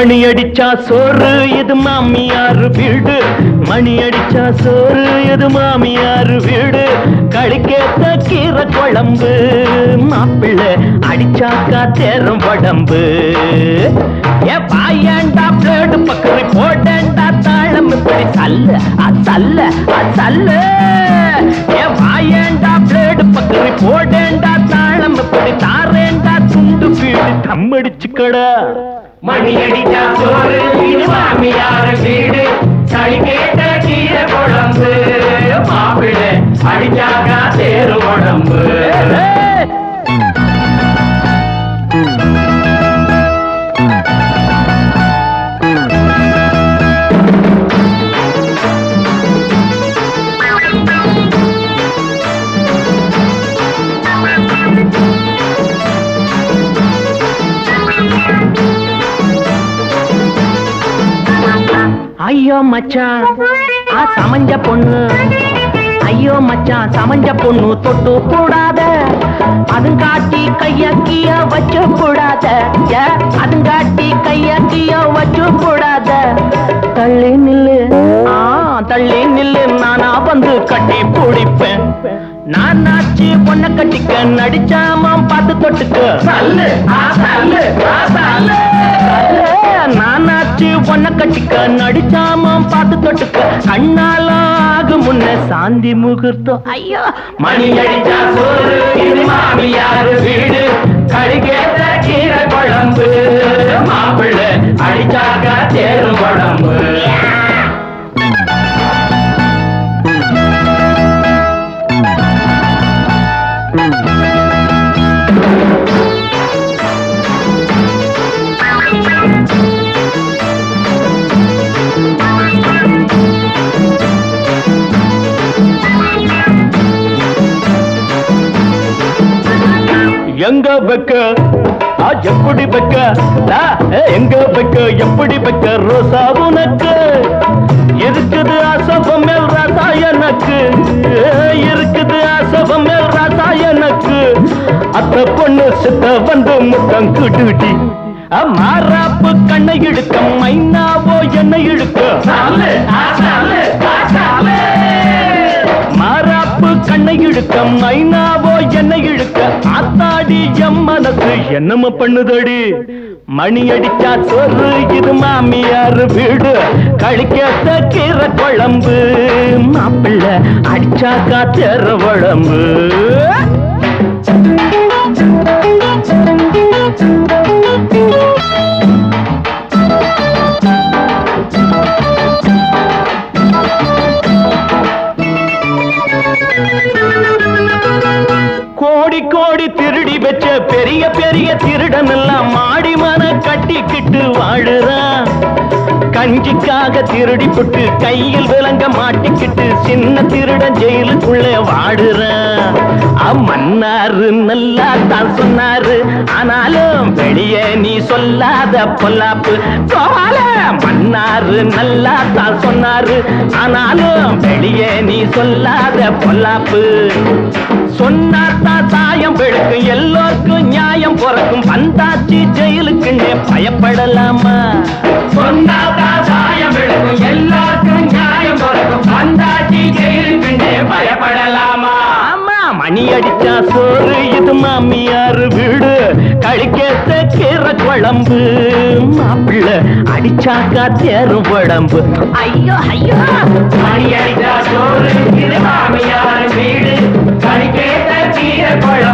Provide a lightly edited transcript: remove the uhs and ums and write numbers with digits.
மணி அடிச்சா சோறு இது மாமியார் வீடு, மணி அடிச்சா சோறு இது மாமியார் வீடு. களிக்கேத்த கீரை குழம்பு, மாப்பிள்ளை அடிச்சாக்கா தேரும் உடம்பு. ஏ பாயண்டா பிளேடு பக்கரி போடண்டா தாளம் இப்படி சல்ல அசல்ல அசல்ல. ஏ பாயண்டா பிளேடு பக்கரி போடண்டா தாளம் இப்படி தாரேண்டா துண்டு வீடு தம்மடிச்சுக்கடா. மணி அடிச்சா சோறு இது மாமியார் வீடு, களி கேட்ட கீரை குழம்பு, மாப்பிள்ளை அடிச்சாக்கா தேரு உடம்பு. ஐயோ மச்சான் சமஞ்ச பொண்ணு, ஐயோ மச்சான் சமஞ்ச பொண்ணு தொட்டு கூடாத, அதுங்காட்டி கையக்கிய வச்சு கூடாத, அதுங்காட்டி கையக்கிய வச்சு கூடாத. தள்ளி நில்லு தள்ளி நில்லு, நானா வந்து கட்டி பிடிப்பேன். நான் நாச்சி பொண்ண கட்டிக்க நடிச்சாம பார்த்து தொட்டுக்க. நானாச்சு பொண்ண கட்டிக்க நடிச்சாம பார்த்து தொட்டுக்க. கண்ணாலாம் ஆகும் முன்ன சாந்தி முகூர்த்தம். ஐயோ மணி அடிச்சா சோறு இது மாமியார் வீடு, களி கேட்ட கீரை குழம்பு, மாப்பிள்ளை அடிச்சாக்கா தேரு உடம்பு. எங்க வைக்க எப்படி வைக்க, எங்க வைக்க எப்படி வைக்க ரோசா உனக்கு இருக்குது அசபம் மேல் ராசா எனக்கு, இருக்குது அசபம் மேல் ராசா எனக்கு. அத்த பொண்ணு சித்த வந்து முத்தம் குடுடி, மாறாப்பு கண்ணை இழுக்க மைனாவோ என்னை இழுக்க. மாறாப்பு கண்ணை இழுக்க மைனாவோ என்னை இழுக்க. ஆத்தாடி எம் மனசு என்னம பண்ணுதடி. மணி அடிச்சா சோறு இது மாமியார் வீடு, களிக்கேத்த கீரை குழம்பு, மாப்பிள்ளை அடிச்சாக்கா தேர உடம்பு. கோடி கோடி திருடி வச்ச பெரிய பெரிய திருடன் எல்லாம் மாடி மன கட்டிக்கிட்டு வாழுறான். கஞ்சிக்காக திருடி புட்டு கையில் விலங்க மாட்டிக்கிட்டு சின்ன திருடன் ஜெயிலுக்குள்ளே வாடுறான். மன்னாரு நல்லா தான் சொன்னாரு, ஆனாலும் வெளியே நீ சொல்லாத பொல்லாப்பு சோவால. மன்னாரு நல்லா தான் சொன்னாரு, ஆனாலும் வெளியே நீ சொல்லாத பொல்லாப்பு. சொன்னாத்தான் சாயம் வெளுக்கும், எல்லோருக்கும் நியாயம் பிறக்கும். வந்தாச்சு ஜெயிலுக்குன்னே பயப்படலாமா? சொன்னாத்தான் சாயம் வெளுக்கும், எல்லாருக்கும் நியாயம் பிறக்கும். வந்தாச்சு ஜெயிலுக்குன்னே பயப்படலாமா? ஆமா, மணி அடிச்சா சோறு இது மாமியார் வீடு, களிக்கேத்த கீரை குழம்பு, மாப்பிள்ளை அடிச்சாக்கா தேரும் உடம்பு. ஐயோ ஐயோ மணி அடிச்சா சோறு இது மாமியார் வீடு, களி கேட்ட கீரை குழம்பு.